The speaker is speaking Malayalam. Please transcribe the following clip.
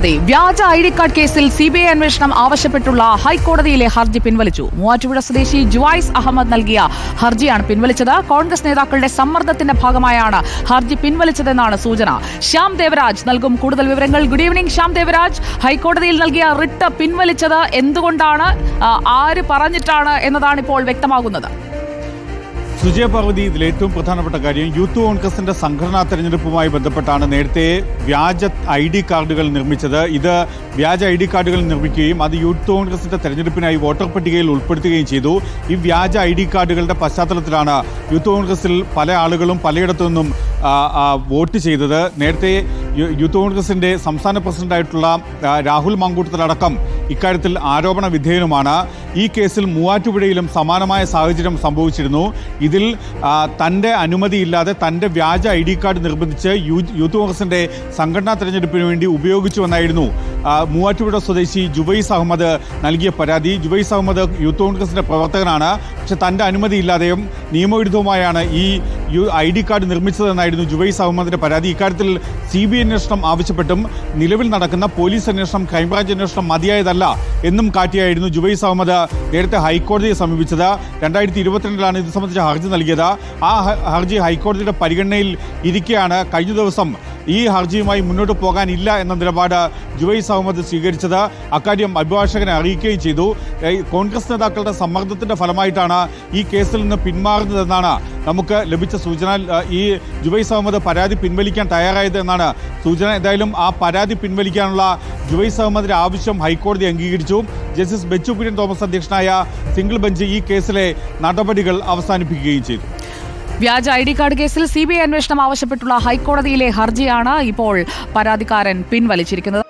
വ്യാജ ഐ ഡി കാർഡ് കേസിൽ സിബിഐ അന്വേഷണം ആവശ്യപ്പെട്ടുള്ള ഹൈക്കോടതിയിലെ ഹർജി പിൻവലിച്ചു. മൂവാറ്റുപുഴ സ്വദേശി ജുവൈസ് അഹമ്മദ് നൽകിയ ഹർജിയാണ് പിൻവലിച്ചത്. കോൺഗ്രസ് നേതാക്കളുടെ സമ്മർദ്ദത്തിന്റെ ഭാഗമായാണ് ഹർജി പിൻവലിച്ചതെന്നാണ് സൂചന. ശ്യാം ദേവരാജ് നൽകും കൂടുതൽ വിവരങ്ങൾ. Good evening Shyam Devaraj. ഹൈക്കോടതിയിൽ നൽകിയ റിട്ട് പിൻവലിച്ചത് എന്തുകൊണ്ടാണ്, ആര് പറഞ്ഞിട്ടാണ് എന്നതാണ് ഇപ്പോൾ വ്യക്തമാകുന്നത്. സുജയ പാർവതി, ഇതിൽ ഏറ്റവും പ്രധാനപ്പെട്ട കാര്യം യൂത്ത് കോൺഗ്രസിന്റെ സംഘടനാ തെരഞ്ഞെടുപ്പുമായി ബന്ധപ്പെട്ടാണ് നേരത്തെ വ്യാജ ഐ ഡി കാർഡുകൾ നിർമ്മിച്ചത്. ഇത് വ്യാജ ഐ ഡി കാർഡുകൾ നിർമ്മിക്കുകയും അത് യൂത്ത് കോൺഗ്രസിന്റെ തെരഞ്ഞെടുപ്പിനായി വോട്ടർ പട്ടികയിൽ ഉൾപ്പെടുത്തുകയും ചെയ്തു. ഈ വ്യാജ ഐ ഡി കാർഡുകളുടെ പശ്ചാത്തലത്തിലാണ് യൂത്ത് കോൺഗ്രസിൽ പല ആളുകളും പലയിടത്തു നിന്നും വോട്ട് ചെയ്തത്. നേരത്തെ യൂത്ത് കോൺഗ്രസിന്റെ സംസ്ഥാന പ്രസിഡന്റായിട്ടുള്ള രാഹുൽ മാങ്കൂട്ടത്തിലടക്കം ഇക്കാര്യത്തിൽ ആരോപണ വിധേയനുമാണ്. ഈ കേസിൽ മൂവാറ്റുപുഴയിലും സമാനമായ സാഹചര്യം സംഭവിച്ചിരുന്നു. ഇതിൽ തൻ്റെ അനുമതിയില്ലാതെ തൻ്റെ വ്യാജ ഐ ഡി കാർഡ് നിർബന്ധിച്ച് യൂത്ത് കോൺഗ്രസിൻ്റെ സംഘടനാ തെരഞ്ഞെടുപ്പിന് വേണ്ടി ഉപയോഗിച്ചുവെന്നായിരുന്നു മൂവാറ്റുപുഴ സ്വദേശി ജുവൈസ് അഹമ്മദ് നൽകിയ പരാതി. ജുവൈസ് അഹമ്മദ് യൂത്ത് കോൺഗ്രസിൻ്റെ പ്രവർത്തകനാണ്. പക്ഷെ തൻ്റെ അനുമതിയില്ലാതെയും നിയമവിരുദ്ധവുമായാണ് ഈ ഐ ഡി കാർഡ് നിർമ്മിച്ചതെന്നായിരുന്നു ജുവൈസ് അഹമ്മദിൻ്റെ പരാതി. ഇക്കാര്യത്തിൽ CBI അന്വേഷണം ആവശ്യപ്പെട്ടും നിലവിൽ നടക്കുന്ന പോലീസ് അന്വേഷണം, ക്രൈംബ്രാഞ്ച് അന്വേഷണം മതിയായതല്ല എന്നും കാട്ടിയായിരുന്നു ജുവൈസ് അഹമ്മദ് നേരത്തെ ഹൈക്കോടതിയെ സമീപിച്ചത്. 2022 ഇത് സംബന്ധിച്ച ഹർജി നൽകിയത്. ആ ഹർജി ഹൈക്കോടതിയുടെ പരിഗണനയിൽ ഇരിക്കെയാണ് കഴിഞ്ഞ ദിവസം ഈ ഹർജിയുമായി മുന്നോട്ട് പോകാനില്ല എന്ന നിലപാട് ജുവൈസ് അഹമ്മദ് സ്വീകരിച്ചത്. അക്കാര്യം അഭിഭാഷകനെ അറിയിക്കുകയും ചെയ്തു. കോൺഗ്രസ് നേതാക്കളുടെ സമ്മർദ്ദത്തിന്റെ ഫലമായിട്ടാണ് ഈ കേസിൽ നിന്ന് പിന്മാറുന്നതെന്നാണ് നമുക്ക് ലഭിച്ച സൂചന. ഈ ജുവൈസ് അഹമ്മദ് പരാതി പിൻവലിക്കാൻ തയ്യാറായത് എന്നാണ് സൂചന. എന്തായാലും ആ പരാതി പിൻവലിക്കാനുള്ള ജുവൈസ് അഹമ്മദിന്റെ ആവശ്യം ഹൈക്കോടതി അംഗീകരിച്ചു. ജസ്റ്റിസ് ബെച്ചു കുര്യൻ തോമസ് അധ്യക്ഷനായ സിംഗിൾ ബെഞ്ച് ഈ കേസിലെ നടപടികൾ അവസാനിപ്പിക്കുകയും ചെയ്തു. വ്യാജ ഐ ഡി കാർഡ് കേസിൽ CBI അന്വേഷണം ആവശ്യപ്പെട്ടുള്ള ഹൈക്കോടതിയിലെ ഹർജിയാണ് ഇപ്പോൾ പരാതിക്കാരൻ പിൻവലിച്ചിരിക്കുന്നത്.